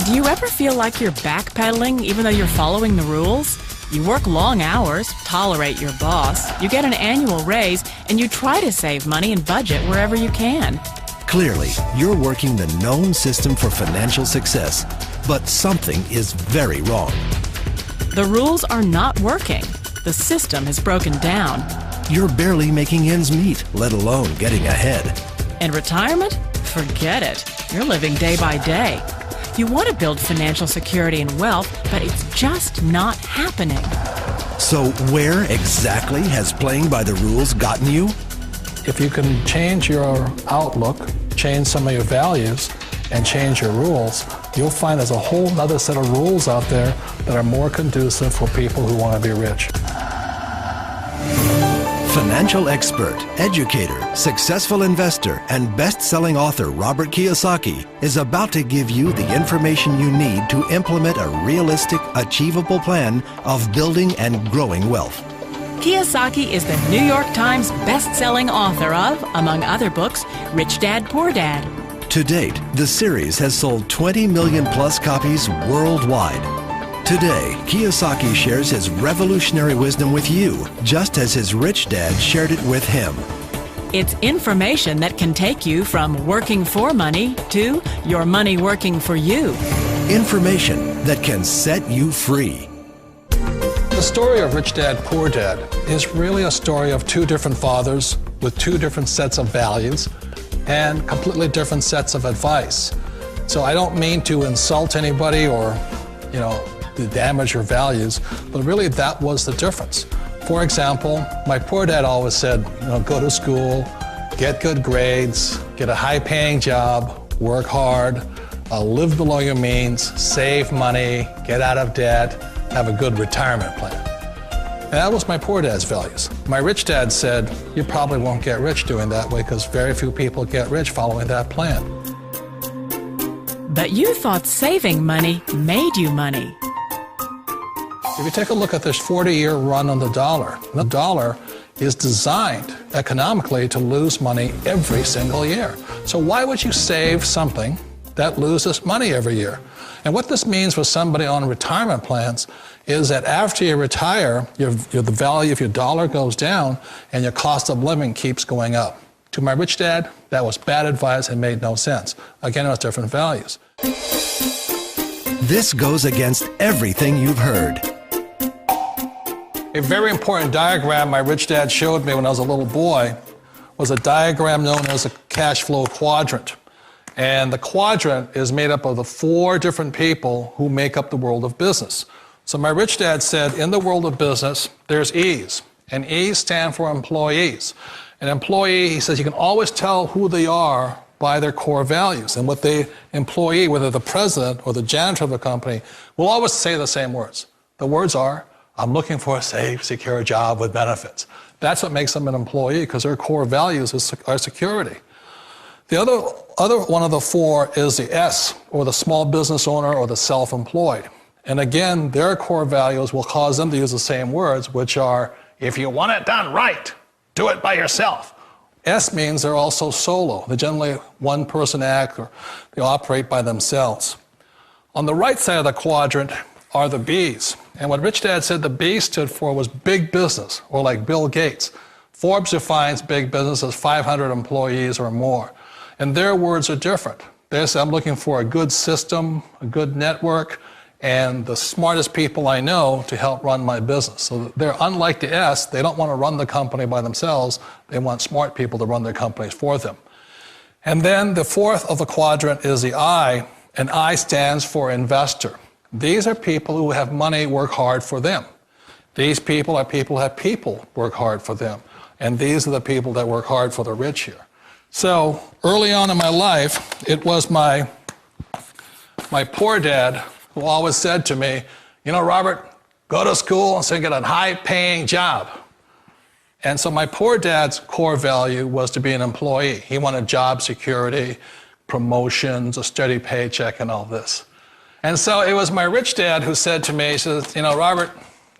Do you ever feel like you're backpedaling even though you're following the rules? You work long hours, tolerate your boss, you get an annual raise, and you try to save money and budget wherever you can. Clearly, you're working the known system for financial success, but something is very wrong. The rules are not working. The system is broken down. You're barely making ends meet, let alone getting ahead. And retirement? Forget it. You're living day by day. You want to build financial security and wealth, but it's just not happening. So where exactly has playing by the rules gotten you? If you can change your outlook, change some of your values, and change your rules, you'll find there's a whole other set of rules out there that are more conducive for people who want to be rich. Financial expert, educator, successful investor, and best-selling author Робърт Кийосаки is about to give you the information you need to implement a realistic, achievable plan of building and growing wealth. Kiyosaki is the New York Times best-selling author of, among other books, Rich Dad, Poor Dad. To date, the series has sold 20 million plus copies worldwide. Today, Kiyosaki shares his revolutionary wisdom with you, just as his rich dad shared it with him. It's information that can take you from working for money to your money working for you. Information that can set you free. The story of Rich Dad, Poor Dad is really a story of two different fathers with two different sets of values and completely different sets of advice. So I don't mean to insult anybody or, to damage your values, but really that was the difference. For example, my poor dad always said, go to school, get good grades, get a high-paying job, work hard, live below your means, save money, get out of debt, have a good retirement plan. And that was my poor dad's values. My rich dad said, you probably won't get rich doing that way because very few people get rich following that plan. But you thought saving money made you money. If you take a look at this 40-year run on the dollar is designed economically to lose money every single year. So why would you save something that loses money every year? And what this means for somebody on retirement plans is that after you retire, the value of your dollar goes down and your cost of living keeps going up. To my rich dad, that was bad advice and made no sense. Again, it was different values. This goes against everything you've heard. A very important diagram my rich dad showed me when I was a little boy was a diagram known as a cash flow quadrant. And the quadrant is made up of the 4 different people who make up the world of business. So my rich dad said, in the world of business, there's E's, and E's stand for employees. An employee, he says, you can always tell who they are by their core values. And what the employee, whether the president or the janitor of the company, will always say the same words. The words are, I'm looking for a safe, secure job with benefits. That's what makes them an employee, because their core values are security. The other one of the 4 is the S, or the small business owner or the self-employed. And again, their core values will cause them to use the same words, which are, if you want it done right, do it by yourself. S means they're also solo. They're generally one-person act, or they operate by themselves. On the right side of the quadrant are the B's. And what Rich Dad said the B stood for was big business, or like Bill Gates. Forbes defines big business as 500 employees or more. And their words are different. They say, I'm looking for a good system, a good network, and the smartest people I know to help run my business. So they're unlike the S. They don't want to run the company by themselves. They want smart people to run their companies for them. And then the 4th of the quadrant is the I, and I stands for investor. These are people who have money work hard for them. These people are people who have people work hard for them. And these are the people that work hard for the rich here. So early on in my life, it was my poor dad who always said to me, Robert, go to school and so get a high-paying job. And so my poor dad's core value was to be an employee. He wanted job security, promotions, a steady paycheck, and all this. And so it was my rich dad who said to me, he says, Robert,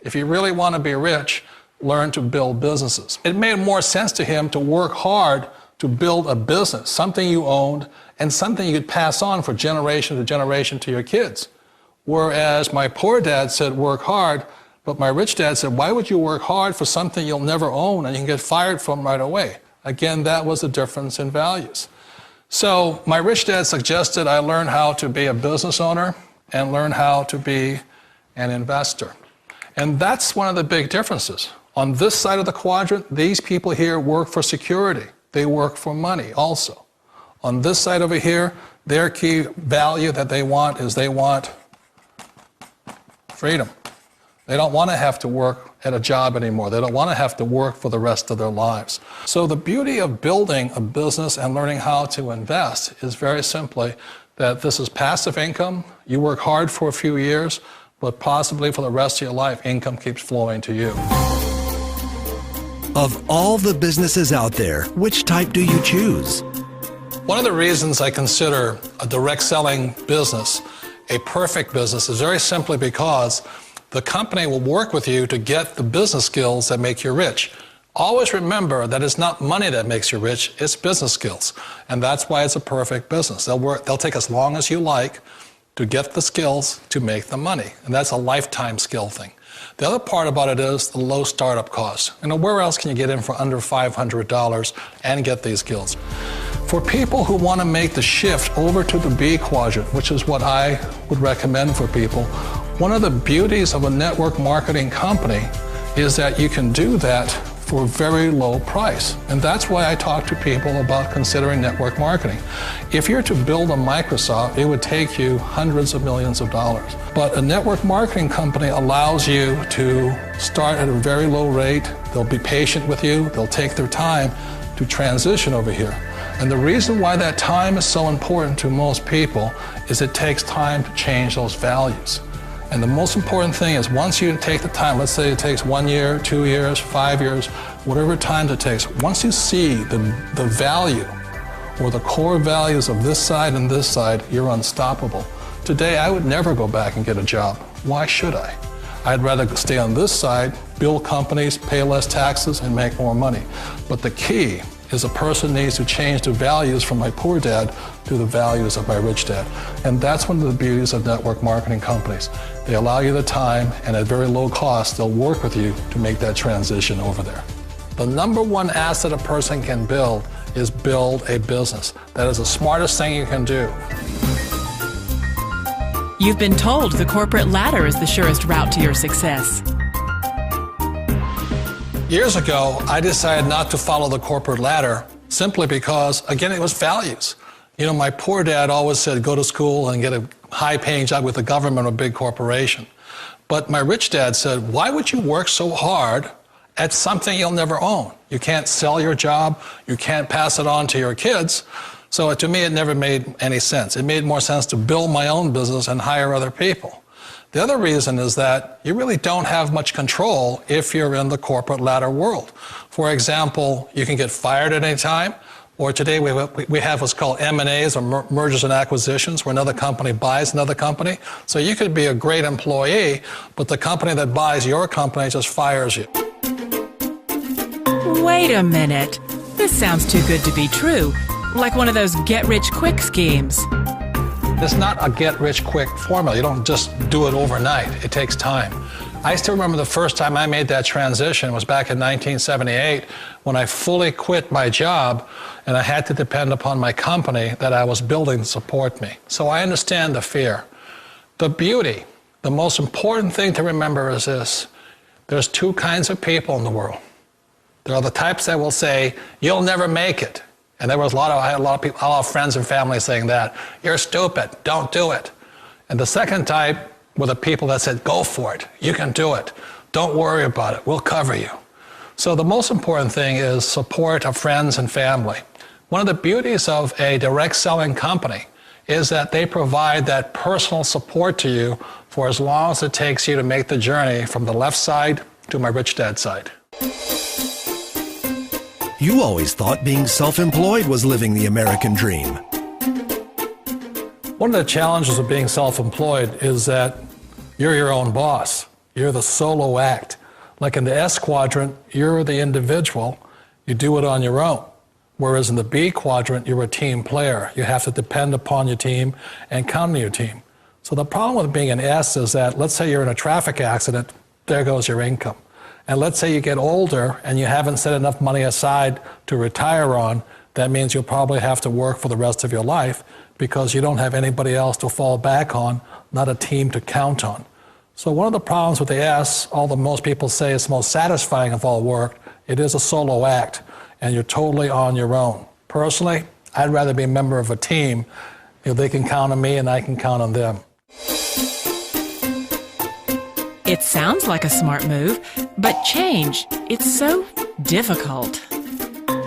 if you really want to be rich, learn to build businesses. It made more sense to him to work hard to build a business, something you owned and something you could pass on for generation to generation to your kids. Whereas my poor dad said, work hard, but my rich dad said, why would you work hard for something you'll never own and you can get fired from right away? Again, that was the difference in values. So my rich dad suggested I learn how to be a business owner and learn how to be an investor. And that's one of the big differences. On this side of the quadrant, these people here work for security. They work for money also. On this side over here, their key value that they want is they want freedom. They don't want to have to work at a job anymore. They don't want to have to work for the rest of their lives. So the beauty of building a business and learning how to invest is very simply that this is passive income. You work hard for a few years, but possibly for the rest of your life, income keeps flowing to you. Of all the businesses out there, which type do you choose? One of the reasons I consider a direct selling business a perfect business is very simply because the company will work with you to get the business skills that make you rich. Always remember that it's not money that makes you rich, it's business skills. And that's why it's a perfect business. They'll take as long as you like to get the skills to make the money. And that's a lifetime skill thing. The other part about it is the low startup cost. Where else can you get in for under $500 and get these skills? For people who want to make the shift over to the B quadrant, which is what I would recommend for people, one of the beauties of a network marketing company is that you can do that for a very low price. And that's why I talk to people about considering network marketing. If you're to build a Microsoft, it would take you hundreds of millions of dollars. But a network marketing company allows you to start at a very low rate. They'll be patient with you. They'll take their time to transition over here. And the reason why that time is so important to most people is it takes time to change those values. And the most important thing is once you take the time, let's say it takes 1 year, 2 years, 5 years, whatever time it takes, once you see the value or the core values of this side and this side, you're unstoppable. Today, I would never go back and get a job. Why should I? I'd rather stay on this side, build companies, pay less taxes, and make more money. But the key is a person needs to change the values from my poor dad to the values of my rich dad. And that's one of the beauties of network marketing companies. They allow you the time, and at very low cost, they'll work with you to make that transition over there. The number one asset a person can build is build a business. That is the smartest thing you can do. You've been told the corporate ladder is the surest route to your success. Years ago, I decided not to follow the corporate ladder simply because, again, it was values. My poor dad always said, go to school and get a high-paying job with the government or a big corporation. But my rich dad said, why would you work so hard at something you'll never own? You can't sell your job. You can't pass it on to your kids. So to me, it never made any sense. It made more sense to build my own business and hire other people. The other reason is that you really don't have much control if you're in the corporate ladder world. For example, you can get fired at any time, or today we have what's called M&As, or mergers and acquisitions, where another company buys another company. So you could be a great employee, but the company that buys your company just fires you. Wait a minute. This sounds too good to be true. Like one of those get-rich-quick schemes. It's not a get-rich-quick formula. You don't just do it overnight. It takes time. I still remember the first time I made that transition was back in 1978 when I fully quit my job and I had to depend upon my company that I was building to support me. So I understand the fear. The beauty, the most important thing to remember is this. There's two kinds of people in the world. There are the types that will say, you'll never make it. And I had a lot of people, a lot of friends and family saying that. You're stupid, don't do it. And the second type were the people that said, go for it, you can do it. Don't worry about it, we'll cover you. So the most important thing is support of friends and family. One of the beauties of a direct selling company is that they provide that personal support to you for as long as it takes you to make the journey from the left side to my rich dad side. You always thought being self-employed was living the American dream. One of the challenges of being self-employed is that you're your own boss. You're the solo act. Like in the S quadrant, you're the individual. You do it on your own. Whereas in the B quadrant, you're a team player. You have to depend upon your team and count on your team. So the problem with being an S is that, let's say you're in a traffic accident, there goes your income. And let's say you get older and you haven't set enough money aside to retire on, that means you'll probably have to work for the rest of your life because you don't have anybody else to fall back on, not a team to count on. So one of the problems with the S, although most people say it's the most satisfying of all work, it is a solo act and you're totally on your own. Personally, I'd rather be a member of a team. They can count on me and I can count on them. It sounds like a smart move, but change, it's so difficult.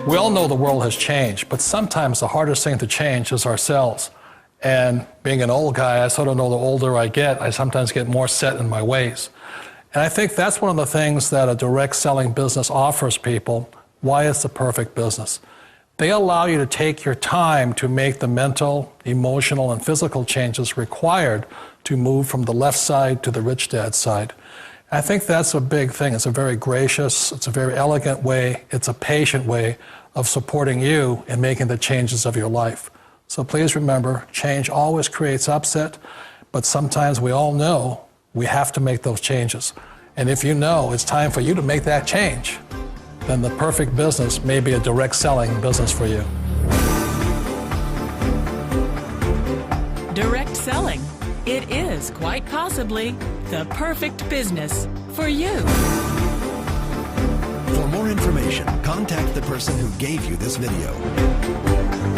We all know the world has changed, but sometimes the hardest thing to change is ourselves. And being an old guy, I sort of know the older I get, I sometimes get more set in my ways. And I think that's one of the things that a direct selling business offers people, why it's the perfect business. They allow you to take your time to make the mental, emotional, and physical changes required to move from the left side to the rich dad side. I think that's a big thing. It's a very gracious, it's a very elegant way, it's a patient way of supporting you in making the changes of your life. So please remember, change always creates upset, but sometimes we all know we have to make those changes. And if you know it's time for you to make that change, then the perfect business may be a direct selling business for you. Direct selling. It is quite possibly the perfect business for you. For more information, contact the person who gave you this video.